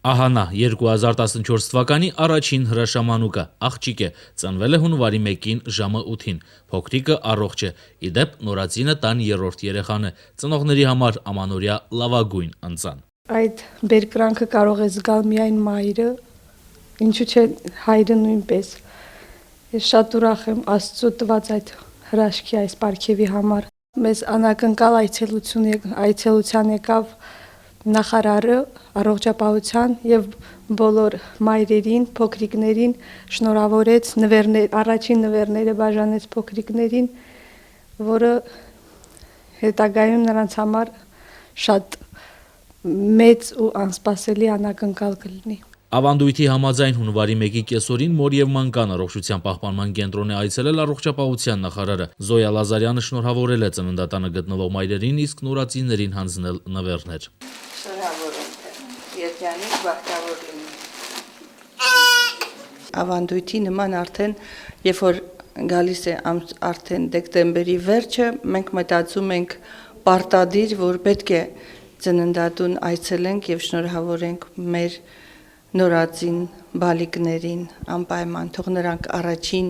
Ահա նա 2014 թվականի առաջին հրաշամանուկը աղջիկ է, ծնվել է հունվարի 1-ին ժամը 8-ին, փոքրիկը առողջ է, իդեպ նորածինը տան երրորդ երեխան է, ծնողների համար ամանորյա լավագույն ընծան։ Այդ բերկրանքը կարող է զգալ միայն մայրը, ինչու՞ չէ հայրը նույնպես։ Ես շատ ուրախ եմ Աստծո տված այդ հրաշքի այս պարգևի համար։ Մեզ անակնկալ այցելության եկավ նախարարը առողջապահության եւ բոլոր մայրերին, փոքրիկներին շնորհավորեց առաջին նվերները բաժանեց փոքրիկներին, որը հետագայում նրանց համար շատ մեծ ու անսպասելի անակնկալ կլինի։ Ավանդույթի համաձայն հունվարի 1-ի կեսօրին մոր եւ մանկան առողջության պահպանման կենտրոն է այցելել առողջապահության նախարարը։ Զոյա Լազարյանը շնորհավորել է ծննդատանը գտնվող մայրերին, իսկ նորածիններին հանձնել նվերներ։ Շնորհավորում Երջանիկ բախտավոր լինի։ Ավանդույթի նման արդեն երբ որ գալիս է արդեն դեկտեմբերի վերջը, մենք մտածում ենք պարտադիր, որ պետք է ծննդատուն այցելենք եւ շնորհավորենք մեր նորածին բալիկներին անպայման, թող նրանք առաջին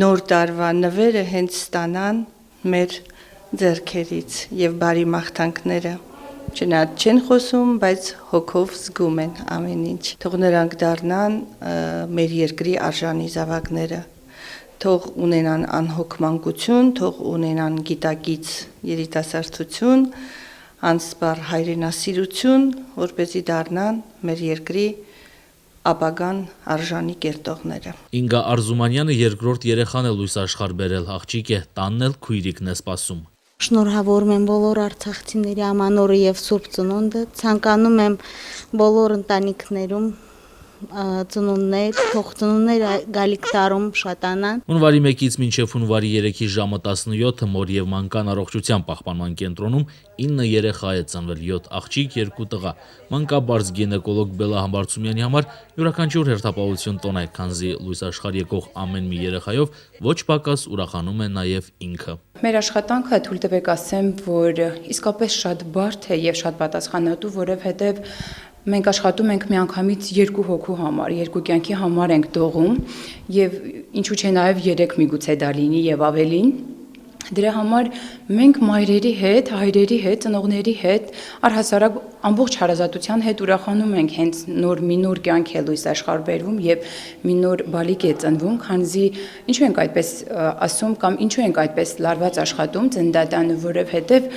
նոր տարվա նվերը հենց ստանան մեր ձեռքերից եւ բարի մաղթանքները չնայած չեն խոսում, բայց հոգով զգում են ամեն ինչ։ Թող նրանք դառնան մեր երկրի արժանի զավակները, թող ունենան անհոգ մանկություն, թող ունենան գիտակից երիտասարդություն, անսպառ հայրենասիրություն, որպեսզի դառնան մեր երկրի ապագան արժանի կերտողները։ Ինգա Արզումանյանը երկրորդ երեխան է լույս աշխարհ բերել, աղջիկ է, տանն էլ քույրիկն է սպասում։ Շնորհավորում եմ բոլոր արցախցիների ամանորը եւ Սուրբ Ծնունդը, ցանկանում եմ բոլոր ընտանիքներում ծնունդներ, թող ծնունդները գալիք տարում շատանան։ Հունվարի 1-ից մինչև հունվարի 3-ի ժամը 17-ը մոր եւ մանկան առողջության պահպանման կենտրոնում 9 երեխա է ծնվել, 7 աղջիկ, 2 տղա։ Մանկաբարձ գինեկոլոգ Բելա Համբարձումյանի համար յուրաքանչյուր հերթապահություն տոն է, քանզի լույս աշխարհ եկող ամեն մի երեխայով ոչ պակաս ուրախանում է նաեւ ինքը։ Մեր աշխատանքը թույլ տվեք ասեմ, որ իսկապես շատ բարդ է եւ շատ պատասխանատու, որովհետեւ մենք աշխատում ենք միանգամից 2 հոգու համար, 2 կյանքի համար ենք դողում եւ ինչու՞ չէ նաեւ 3 միգուցե դա լինի եւ ավելին։ Դրա համար մենք մայրերի հետ, հայրերի հետ, ծնողների հետ, առհասարակ ամբողջ հարազատության հետ ուրախանում ենք հենց մի նոր կյանք է լույս աշխարհ բերվում եւ մի նոր բալիկ է ծնվում, քանզի ինչու ենք այդպես ասում կամ ինչու ենք այդպես լարված աշխատում ծննդատանը, որովհետեւ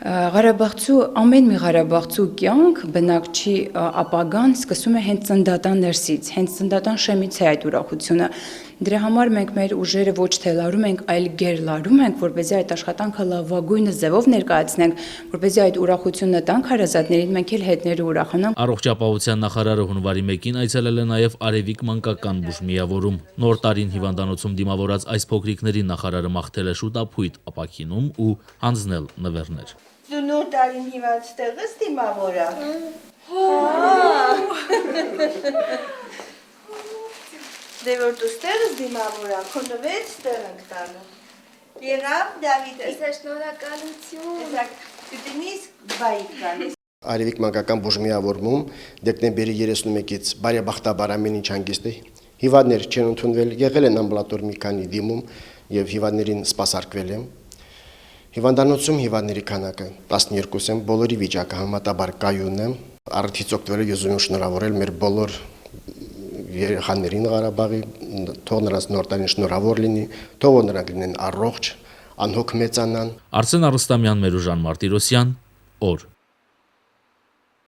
Ղարաբաղցու ամեն մի Ղարաբաղցու կյանք բնակչի ապագան սկսում է հենց ծննդատան ներսից, հենց ծննդատան շեմից է այդ ուրախությունը։ Դրա համար մենք մեր ուժերը ոչ թե լարում ենք, այլ գերլարում ենք, որպեսզի այդ աշխատանքը լավագույնս ձևով ներկայացնենք, որպեսզի այդ ուրախությունը տանք հարազատներին, մենք էլ հետները ուրախանանք։ Առողջապահության նախարարը հունվարի 1-ին այցելել է նաեւ Արևիկ մանկական բուժմիավորում։ Նոր տարին հիվանդանոցում դիմավորած այս փոքրիկներին նախարարը մաղթել է շուտ ապույտ ապաքինում ու հանձնել նվերներ։ Դու նոր տարին հիվանդ տեղս դիմավորա։ Դե որ դու ստեղս դիմավորա, քո նվեր ստեղ ենք տանում։ Եղավ Դավիթ, Իսկ շնորհակալություն։ Իսկ դուտնից բայիկ գալիս։ Արևիկ մանկական բուժմիավորում դեկտեմբերի 31-ից բարեբախտաբար ամեն ինչ հանգիստ է։ Հիվանդներ չեն ընդունվել, եղել են ամբուլատոր մի քանի դիմում եւ հիվանդներին սպասարկվել են։ Հիվանդանոցում հիվանդների քանակը 12 են, բոլորի վիճակը համատաբար կայուն է։ Արդից օգտվել ես ուզում եմ շնորհավորել մեր բոլոր երեխաներին Ղարաբաղի, թող նրանց նոր տարին շնորհավոր լինի, թող նրանք լինեն առողջ, անհոգ մեծանան։ Արսեն Արստամյան, Մերուժան Մարտիրոսյան, օր